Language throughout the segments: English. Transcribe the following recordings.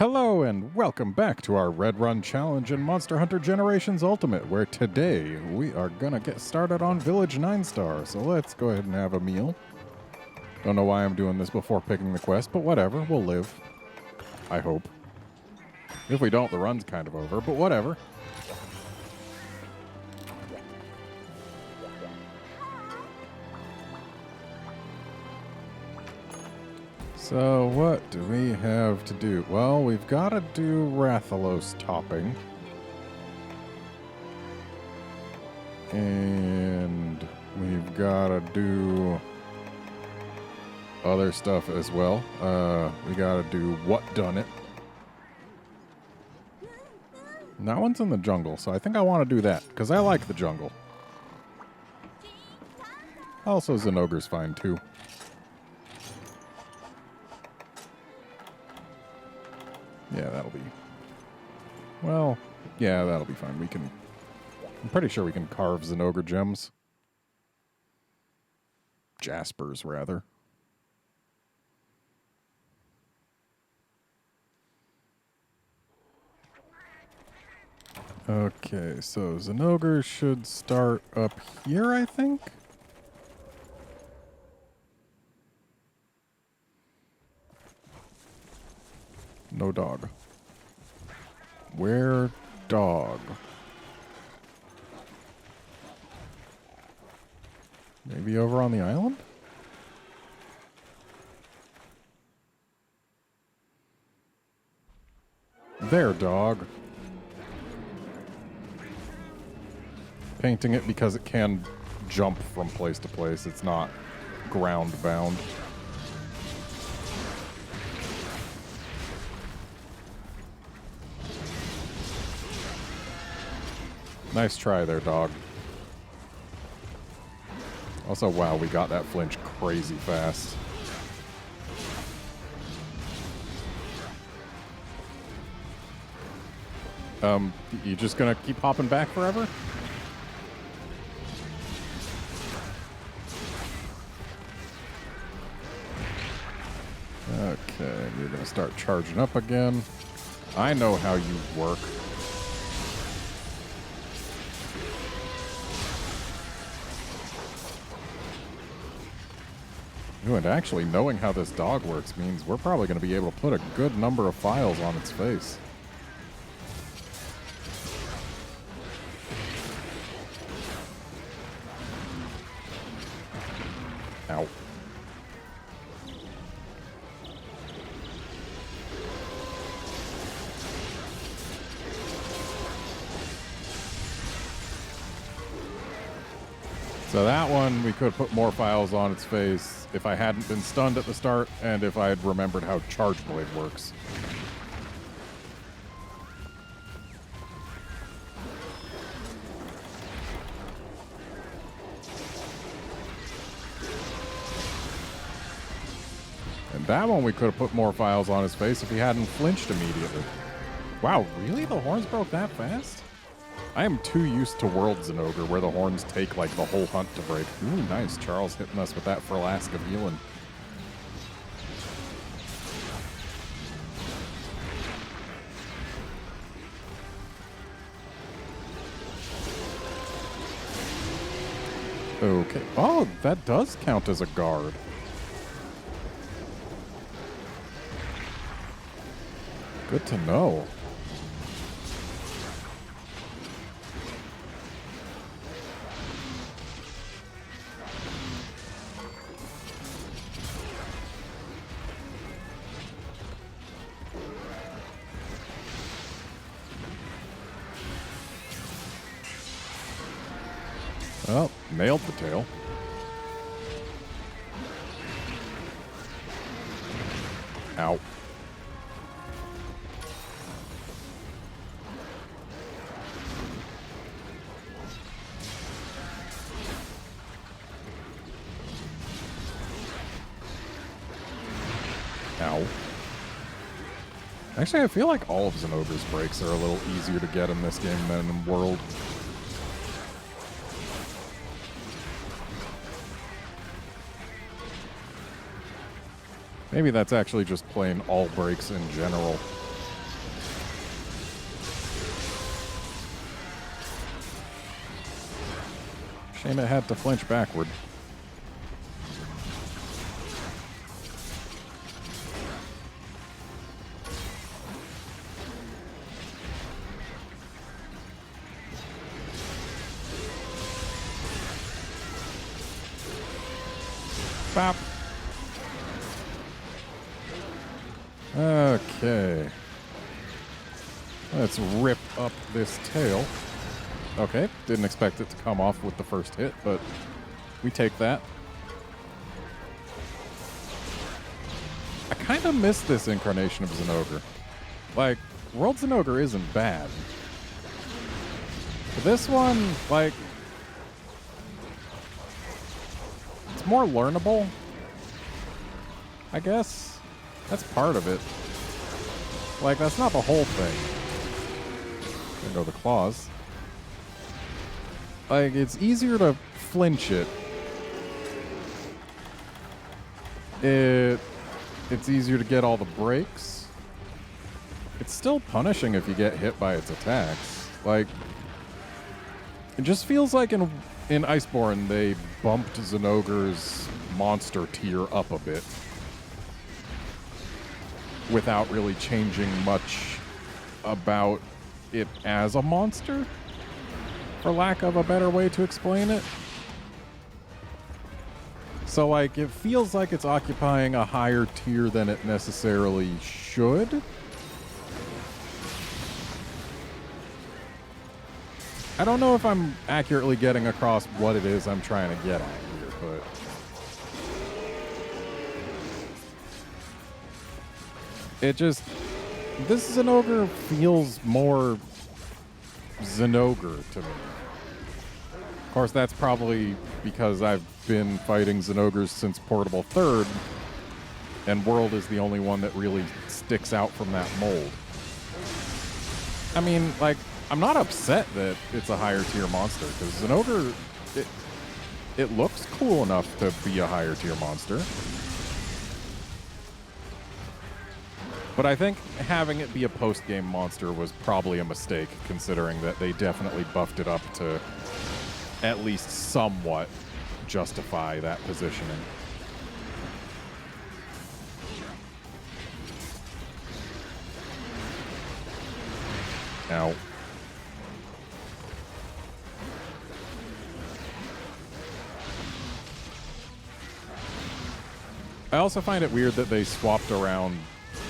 Hello and welcome back to our RedRun challenge in Monster Hunter Generations Ultimate, where today we are gonna get started on Village 9-star. So let's go ahead and have a meal. Don't know why I'm doing this before picking the quest, but whatever, we'll live. I hope. If we don't, the run's kind of over, but whatever. So what do we have to do? Well, we've got to do Rathalos topping. And we've got to do other stuff as well. We got to do What Done It. And that one's in the jungle, so I think I want to do that, because I like the jungle. Also, Zinogre's fine, too. Yeah, that'll be... Well, yeah, that'll be fine. We can... I'm pretty sure we can carve Zinogre gems. Jaspers, rather. Okay, so Zinogre should start up here, I think? No dog. Where dog? Maybe over on the island? There, dog. Painting it because it can jump from place to place. It's not ground bound. Nice try there, dog. Also, wow, we got that flinch crazy fast. You just gonna keep hopping back forever? Okay, you're gonna start charging up again. I know how you work. Ooh, and actually knowing how this dog works means we're probably going to be able to put a good number of files on its face. Ow. So that one, we could have put more files on its face if I hadn't been stunned at the start and if I had remembered how Charge Blade works. And that one, we could have put more files on his face if he hadn't flinched immediately. Wow, really? The horns broke that fast? I am too used to World Zinogre, where the horns take, like, the whole hunt to break. Ooh, nice. Charles hitting us with that flask of healing. Okay. Oh, that does count as a guard. Good to know. Well, nailed the tail. Ow. Ow. Actually, I feel like all of Zinogre's breaks are a little easier to get in this game than in World. Maybe that's actually just plain all breaks in general. Shame it had to flinch backward. Bop. Okay. Let's rip up this tail. Okay, didn't expect it to come off with the first hit, but we take that. I kind of miss this incarnation of Zinogre. Like, World Zinogre isn't bad. But this one, like, it's more learnable, I guess. That's part of it. Like, that's not the whole thing. There go the claws. Like, it's easier to flinch it. It's easier to get all the breaks. It's still punishing if you get hit by its attacks. Like, it just feels like in Iceborne they bumped Zinogre's monster tier up a bit without really changing much about it as a monster, for lack of a better way to explain it. So, like, it feels like it's occupying a higher tier than it necessarily should. I don't know if I'm accurately getting across what it is I'm trying to get at here, but it just, this Zinogre feels more Zinogre to me. Of course, that's probably because I've been fighting Zinogres since Portable 3rd, and World is the only one that really sticks out from that mold. I mean, like, I'm not upset that it's a higher tier monster, because Zinogre, it looks cool enough to be a higher tier monster. But I think having it be a post-game monster was probably a mistake, considering that they definitely buffed it up to at least somewhat justify that positioning. Ow. I also find it weird that they swapped around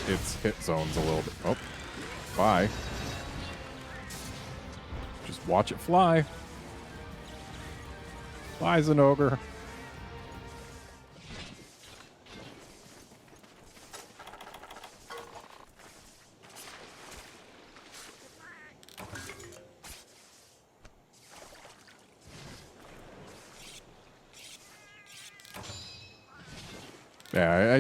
its hit zones a little bit. Oh, bye. Just watch it fly. Fly, Zinogre. Yeah,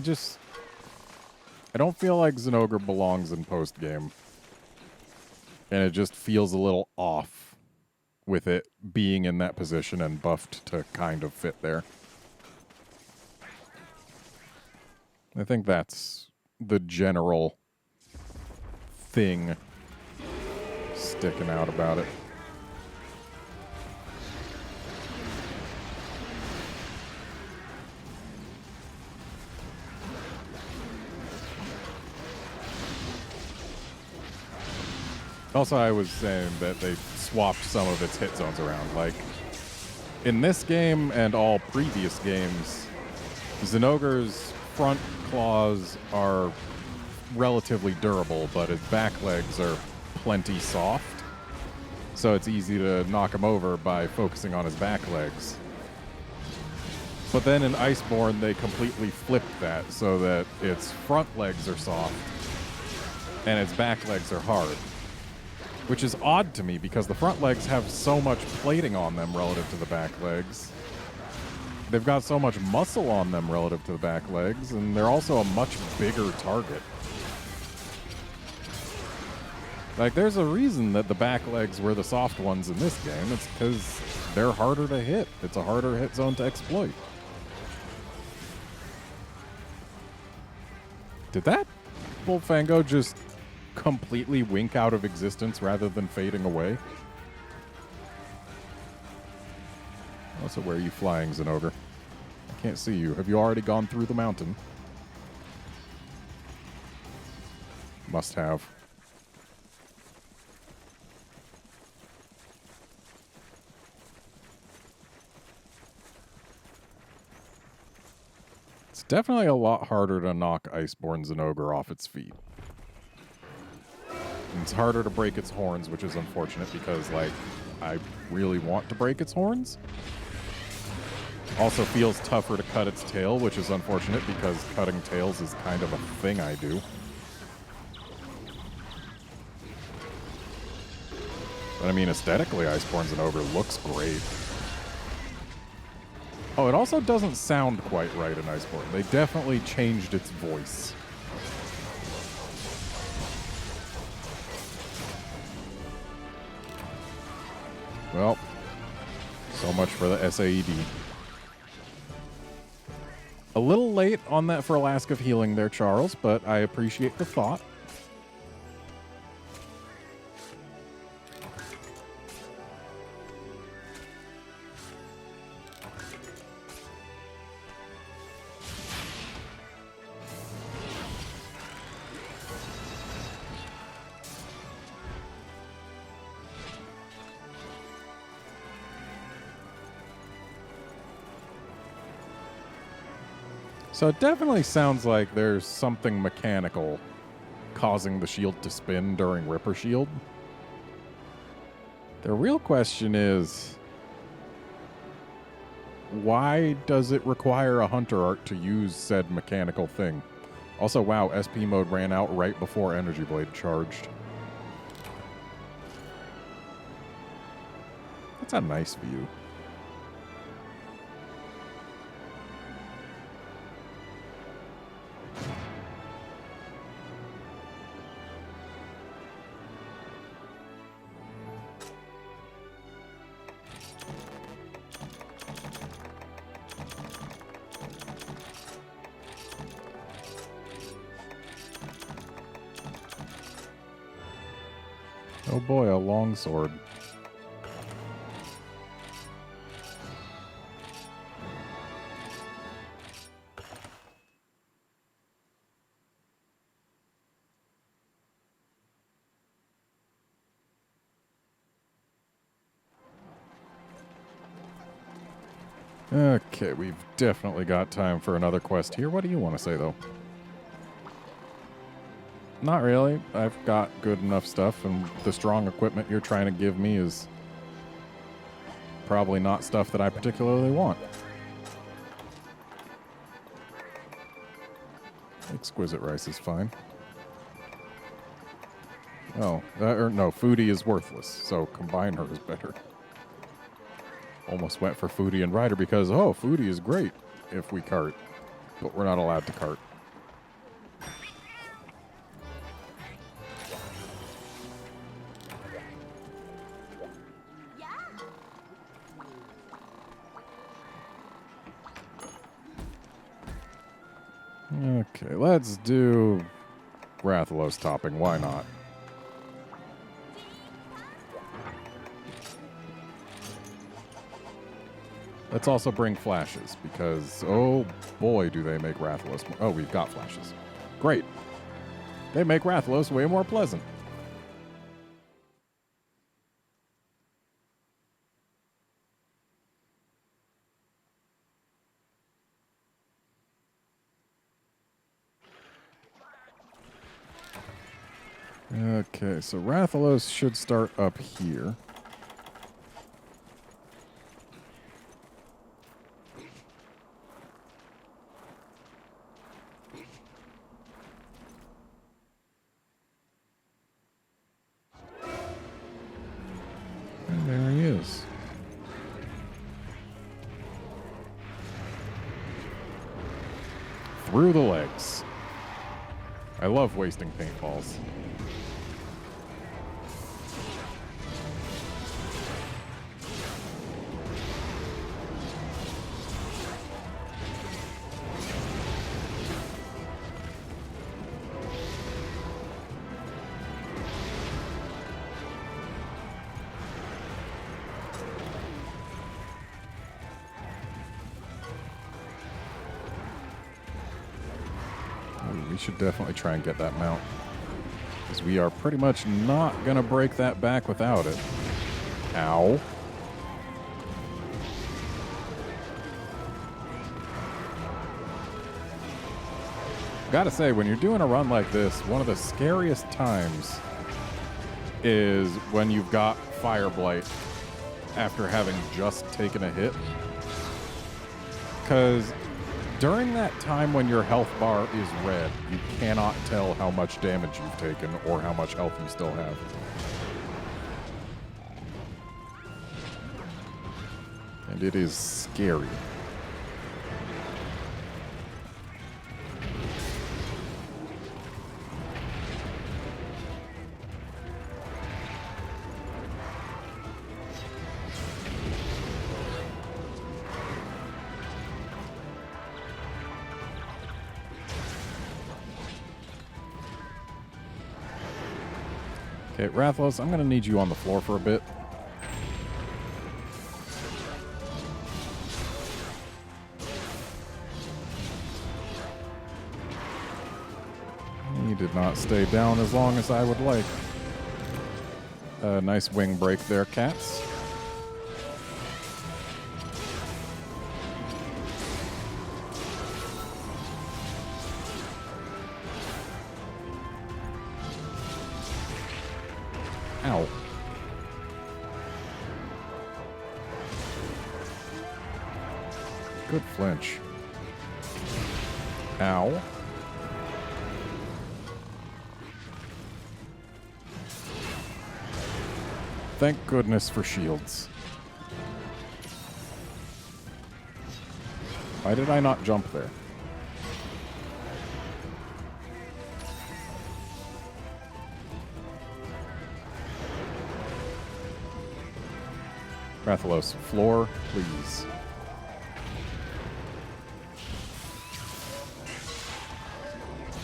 I don't feel like Zinogre belongs in post-game. And it just feels a little off with it being in that position and buffed to kind of fit there. I think that's the general thing sticking out about it. Also, I was saying that they swapped some of its hit zones around. Like, in this game and all previous games, Zinogre's front claws are relatively durable, but his back legs are plenty soft. So it's easy to knock him over by focusing on his back legs. But then in Iceborne, they completely flipped that so that its front legs are soft and its back legs are hard. Which is odd to me because the front legs have so much plating on them relative to the back legs. They've got so much muscle on them relative to the back legs, and they're also a much bigger target. Like, there's a reason that the back legs were the soft ones in this game. It's because they're harder to hit. It's a harder hit zone to exploit. Did that Bullfango just completely wink out of existence rather than fading away? Also, where are you flying, Zinogre? I can't see you. Have you already gone through the mountain? Must have. It's definitely a lot harder to knock Iceborne Zinogre off its feet. And it's harder to break its horns, which is unfortunate because, like, I really want to break its horns. Also feels tougher to cut its tail, which is unfortunate because cutting tails is kind of a thing I do. But I mean, aesthetically, Iceborne Zinogre looks great. Oh, it also doesn't sound quite right in Iceborne. They definitely changed its voice. Well, so much for the SAED. A little late on that for Flask of Healing there, Charles, but I appreciate the thought. So it definitely sounds like there's something mechanical causing the shield to spin during Ripper Shield. The real question is, why does it require a Hunter Art to use said mechanical thing? Also, wow, SP mode ran out right before Energy Blade charged. That's a nice view. Oh boy, a longsword. Okay, we've definitely got time for another quest here. What do you want to say, though? Not really. I've got good enough stuff, and the strong equipment you're trying to give me is probably not stuff that I particularly want. Exquisite rice is fine. Oh, no, Foodie is worthless, so Combine Her is better. Almost went for Foodie and Rider because, oh, Foodie is great if we cart, but we're not allowed to cart. Okay, let's do Rathalos topping. Why not? Let's also bring flashes, because, oh boy, do they make Rathalos more... Oh, we've got flashes. Great. They make Rathalos way more pleasant. Okay, so Rathalos should start up here. And there he is. Through the legs. I love wasting paintballs. should definitely try and get that mount, because we are pretty much not going to break that back without it. Ow. Gotta say, when you're doing a run like this, one of the scariest times is when you've got Fire Blight after having just taken a hit. Because during that time when your health bar is red, you cannot tell how much damage you've taken or how much health you still have. And it is scary. Okay, Rathalos, I'm going to need you on the floor for a bit. He did not stay down as long as I would like. Nice wing break there, cats. Ow. Good flinch. Ow. Thank goodness for shields. Why did I not jump there? Rathalos, floor, please.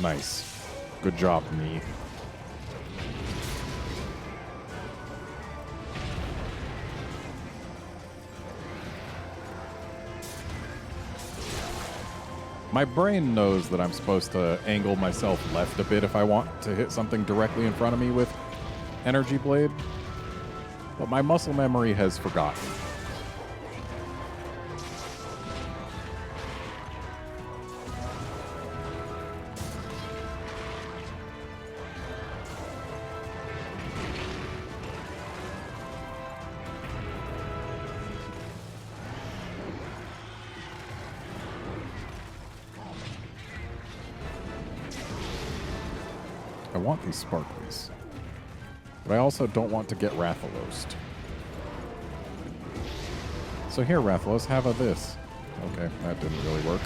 Nice. Good job, me. My brain knows that I'm supposed to angle myself left a bit if I want to hit something directly in front of me with Energy Blade. But my muscle memory has forgotten. I want these sparklies. But I also don't want to get Rathalos. So here, Rathalos, have a this. Okay, that didn't really work.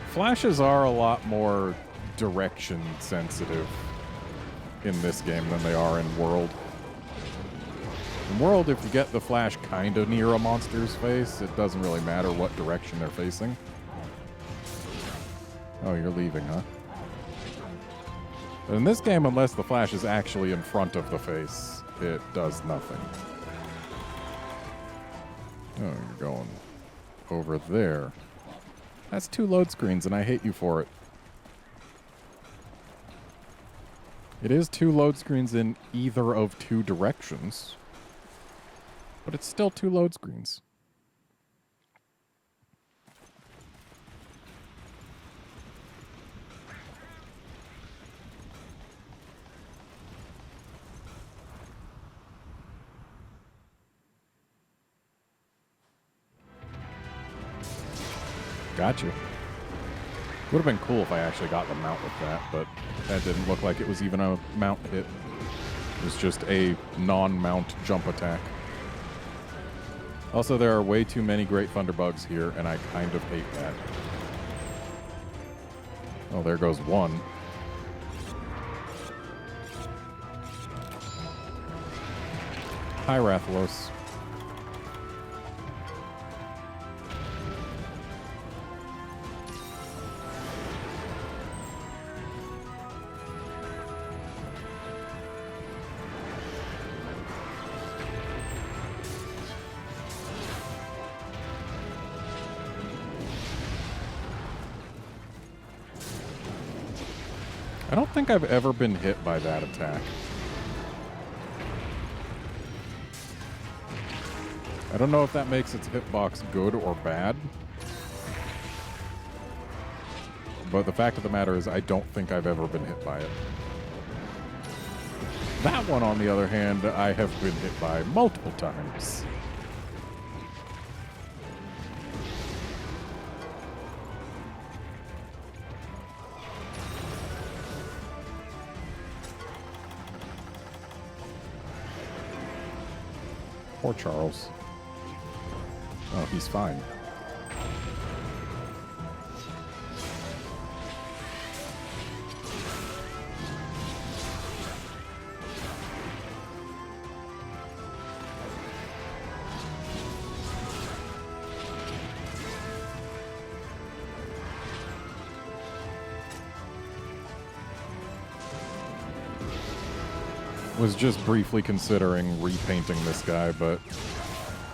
Flashes are a lot more direction sensitive in this game than they are in World. In World, if you get the flash kind of near a monster's face, it doesn't really matter what direction they're facing. Oh, you're leaving, huh? But in this game, unless the flash is actually in front of the face, it does nothing. Oh, you're going over there. That's 2 load screens, and I hate you for it. It is 2 load screens in either of 2 directions, but it's still 2 load screens. Got you. Would have been cool if I actually got the mount with that, but that didn't look like it was even a mount hit. It was just a non-mount jump attack. Also, there are way too many Great Thunderbugs here, and I kind of hate that. Oh, there goes one. Hi, Rathalos. I don't think I've ever been hit by that attack. I don't know if that makes its hitbox good or bad. But the fact of the matter is, I don't think I've ever been hit by it. That one, on the other hand, I have been hit by multiple times. Poor Charles. Oh, he's fine. Was just briefly considering repainting this guy, but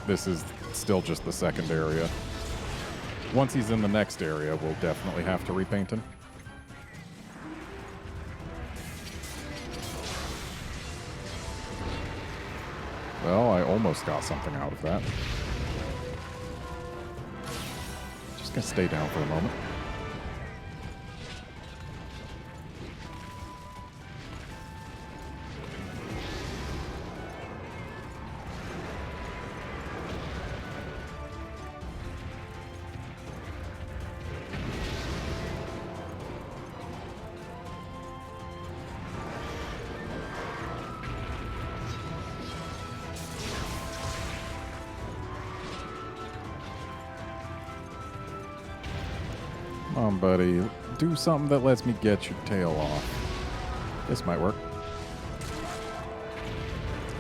this is still just the second area. Once he's in the next area, we'll definitely have to repaint him. Well, I almost got something out of that. Just gonna stay down for a moment. Come on, buddy. Do something that lets me get your tail off. This might work.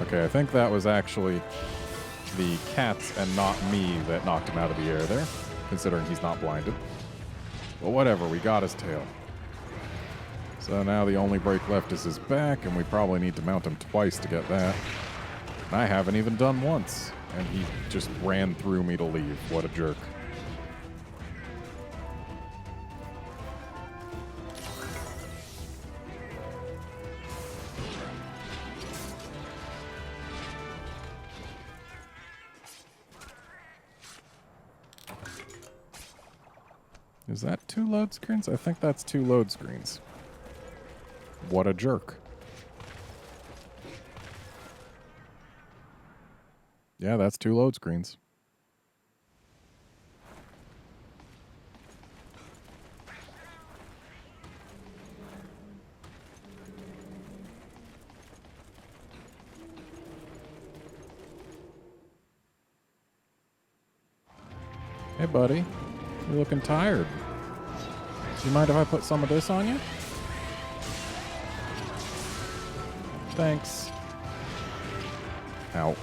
Okay, I think that was actually the cats and not me that knocked him out of the air there, considering he's not blinded. But whatever, we got his tail. So now the only break left is his back, and we probably need to mount him twice to get that. And I haven't even done once, and he just ran through me to leave. What a jerk. Is that 2 load screens? I think that's 2 load screens. What a jerk. Yeah, that's 2 load screens. Hey, buddy. You're looking tired. Do you mind if I put some of this on you? Thanks. Ow.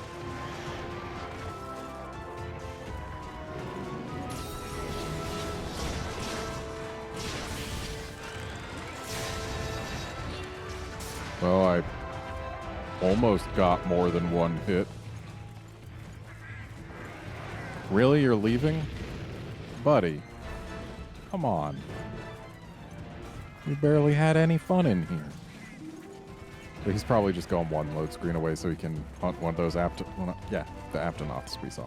Well, I almost got more than one hit. Really? You're leaving? Buddy, come on. We barely had any fun in here. But he's probably just going 1 load screen away so he can hunt one of those the Aptonoths we saw.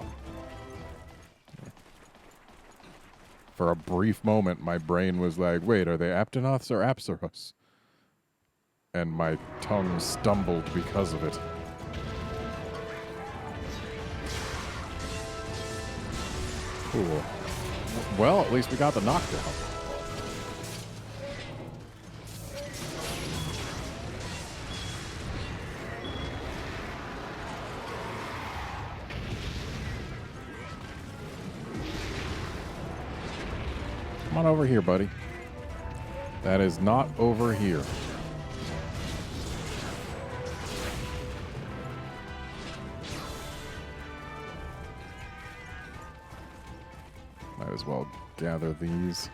For a brief moment, my brain was like, wait, are they Aptonoths or Apsaros? And my tongue stumbled because of it. Cool. Well, at least we got the knockdown. Come on over here, buddy. That is not over here. Might as well gather these.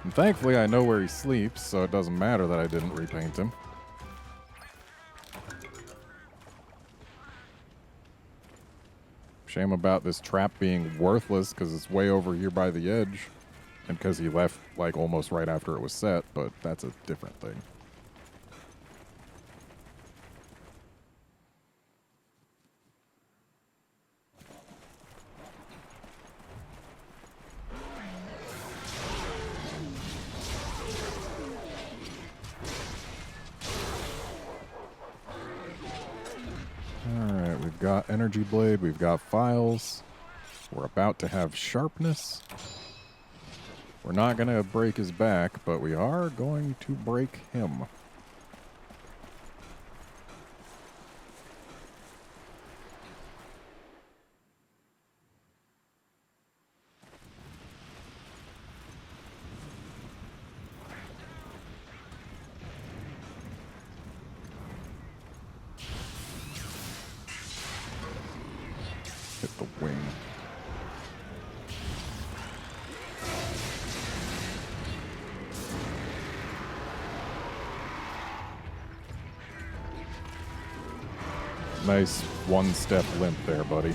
And thankfully I know where he sleeps, so it doesn't matter that I didn't repaint him. Shame about this trap being worthless because it's way over here by the edge. And because he left like almost right after it was set, but that's a different thing. got Energy Blade, we've got Files. We're about to have Sharpness. We're not going to break his back, but we are going to break him. Hit the wing. Nice one-step limp there, buddy.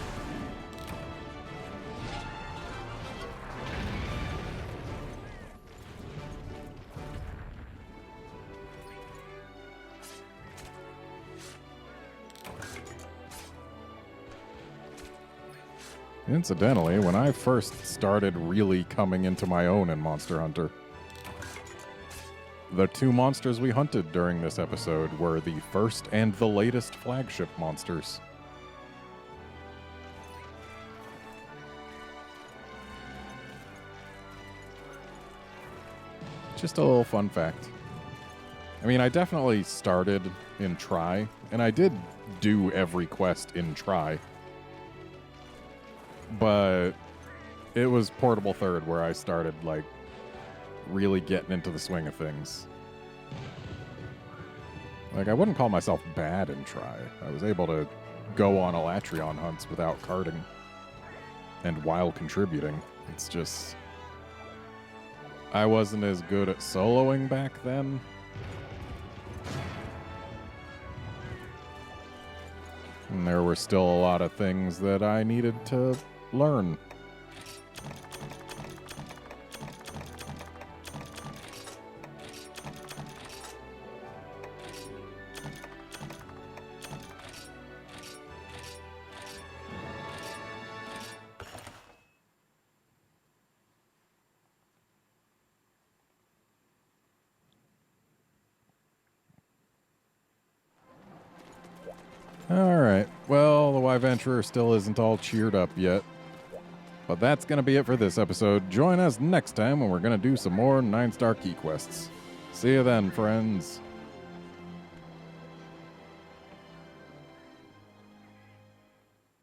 Incidentally, when I first started really coming into my own in Monster Hunter, the two monsters we hunted during this episode were the first and the latest flagship monsters. Just a little fun fact. I mean, I definitely started in Try, and I did do every quest in Try. But it was Portable Third where I started, like, really getting into the swing of things. Like, I wouldn't call myself bad in Try. I was able to go on Elatrion hunts without carding and while contributing. It's just, I wasn't as good at soloing back then. And there were still a lot of things that I needed to learn. Alright, well, the Y-Venturer still isn't all cheered up yet. But that's going to be it for this episode. Join us next time when we're going to do some more 9-star key quests. See you then, friends.